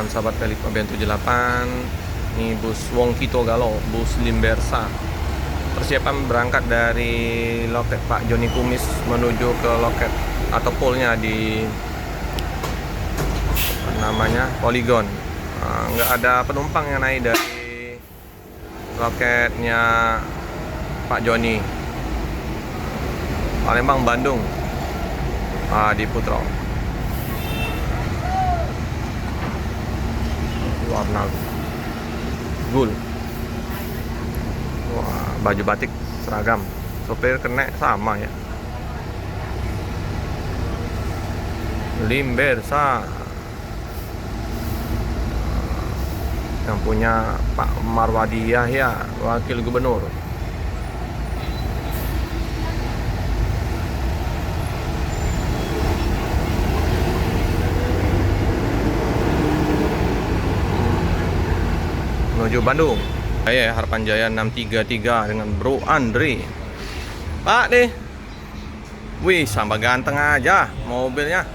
teman-teman sahabat Pelika BN78. Ini bus Wongki Togalo, bus Limbersa. Persiapan berangkat dari loket Pak Joni Kumis menuju ke loket atau poolnya di namanya Poligon. Nggak ada penumpang yang naik dari loketnya Pak Joni. Palembang Bandung di Putro. Warna gold. Wah, baju batik seragam. Sopir kena sama ya. Limbersa. Yang punya Pak Marwadi Yahya, Wakil Gubernur. Menuju Bandung. Saya Harapan Jaya 633 dengan Bro Andre. Pak deh. Wih, sama ganteng aja mobilnya.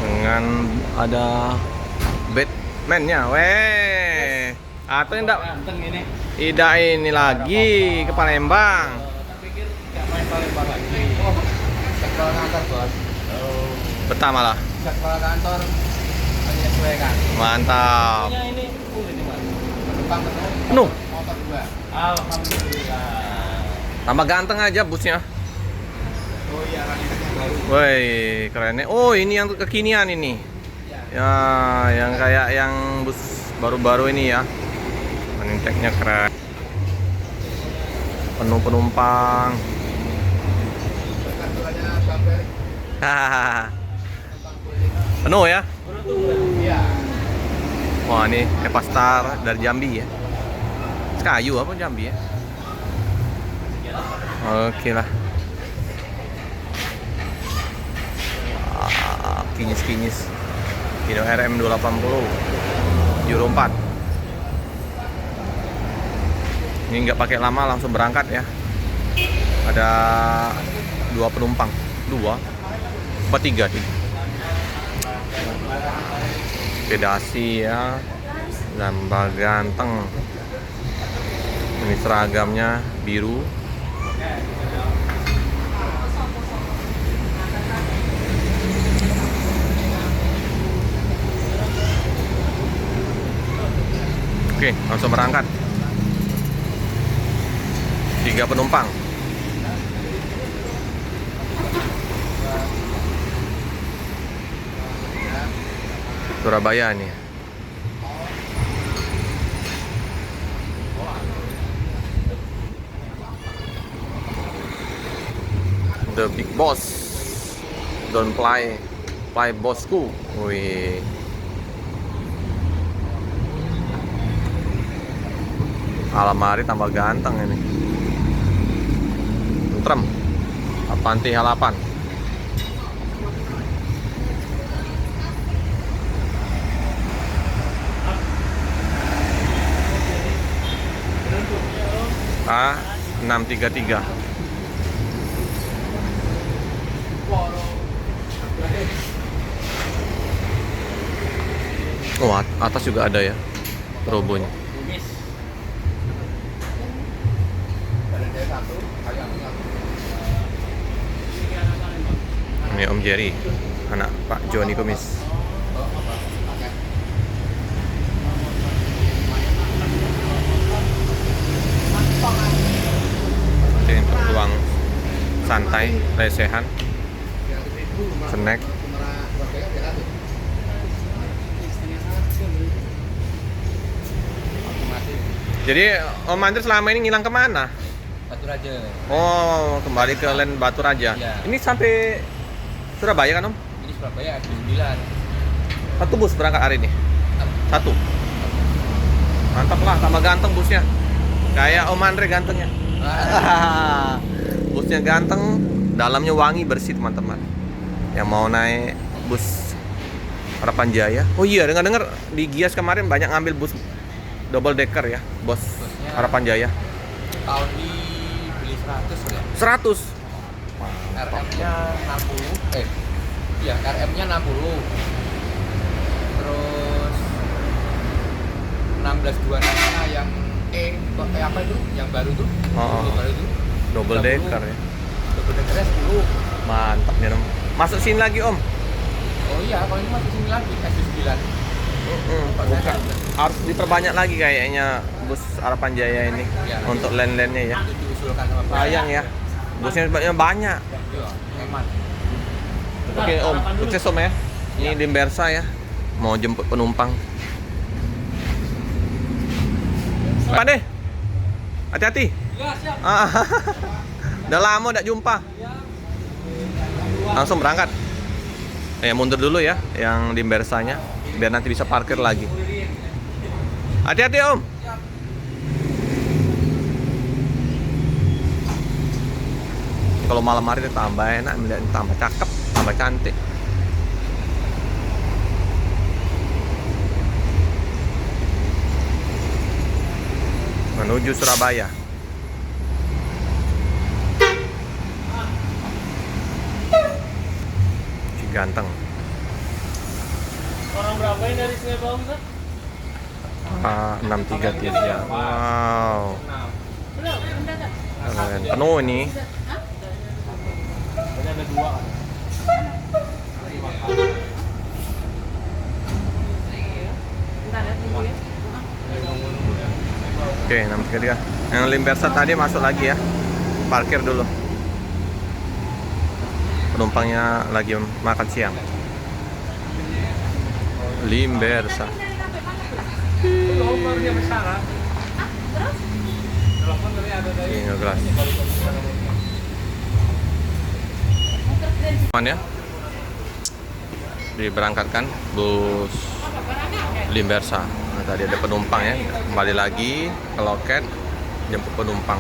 Dengan ada Batman-nya. Weh. Atau enggak tidak ini lagi ke Palembang. Pikir enggak main Palembang lagi. Jadwal kantor, Bos. Betah malah. Jadwal kantor menyesuaikan. Mantap. Ini full ini, Mas. Penumpang penuh. Penuh. Motor 2. Alhamdulillah. Tambah ganteng aja busnya. Oh iya, ranitanya baru. Woi, kerennya. Oh, ini yang kekinian ini. Ya, yang kayak yang bus baru-baru ini ya. Menteknya keren. Penuh penumpang. Kantornya Bamber. Hahaha. Penuh ya. Iya. Wah, ini Evastar dari Jambi ya. Kayu apa Jambi ya? Oke lah. Wah, kinyis-kinyis. Hino RM 280 Euro 4. Ini nggak pakai lama langsung berangkat ya. Ada 2 penumpang. 2 apa 3 sih? Pedasi ya. Lambang ganteng. Ini seragamnya biru. Oke, langsung berangkat. 3 penumpang. Surabaya nih. The Big Boss. Don't play bosku. Wih. Alamari tambah ganteng ini. Tentrem. Avanti H8. A633. Oh, atas juga ada ya robonya. Ini Om Jerry, anak Pak Joni Kumis. Ini untuk ruang santai, lesehan, snack. Jadi Om Andre selama ini ngilang kemana? Baturaja. Oh, kembali ke land Baturaja. Iya. Ini sampai Surabaya kan Om? Ini Surabaya ada 9. Satu bus berangkat hari ini? Satu. Mantap lah, tambah ganteng busnya. Kayak Om Andre gantengnya. Busnya ganteng, dalamnya wangi, bersih teman-teman. Yang mau naik bus Harapan Jaya. Oh iya, dengar-dengar di Gias kemarin banyak ngambil bus double decker ya, bos Busnya Harapan Jaya. tahun ini beli 100 ya. 100. RM-nya 60. Ya, RM-nya 60. Terus 1626-nya yang apa itu? Yang baru tuh? Oh. Yang baru tuh. Double 30. decker ya. Double decker 10. Mantap nih Om. Masuk sini lagi Om. Oh iya, kalau ini masih sini lagi S9. Bukan. Harus diperbanyak lagi kayaknya bus Harapan Jaya ini Ya, untuk land-landnya ya. Itu diusulkan sama Sayang ya. Busnya sebenarnya banyak. Iya, hemat. Oke Om, sukses Om ya. Ini Limbersa ya. Mau jemput penumpang. Pak deh. Hati-hati. Ya, siap. Udah lama udah jumpa. Langsung berangkat. Mundur dulu ya yang Limbersanya biar nanti bisa parkir lagi. Hati-hati Om. Kalau malam hari tambah enak, melihat tambah cakep, tambah cantik. Menuju Surabaya. Si ganteng. Orang berapa ini dari Sungai Bawang, Ustaz? 633. Wow. Keren. Penuh ini. Ini ada 2. Oke, 633. Yang Limbersa tadi masuk lagi ya. Parkir dulu. Penumpangnya lagi makan siang. Limbersa. Ini ngegelas. Aman ya. Diberangkatkan bus Limbersa. Nah, tadi ada penumpang ya. Kembali lagi ke loket jemput penumpang.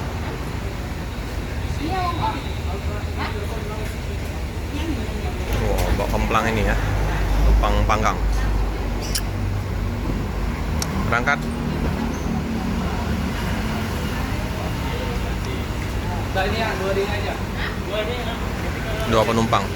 Wow, bawa kemplang ini ya. Penumpang panggang. Berangkat. Nah, ini ya, 2 ring aja. 2 ring. 2 penumpang.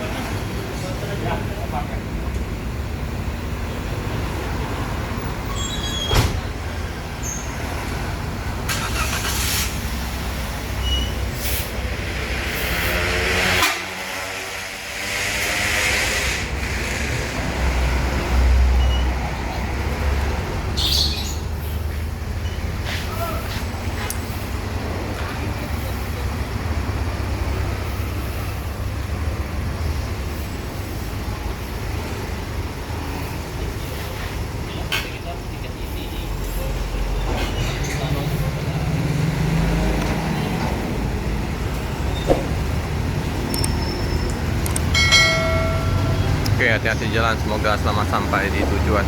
Oke, hati-hati jalan. Semoga selamat sampai di tujuan.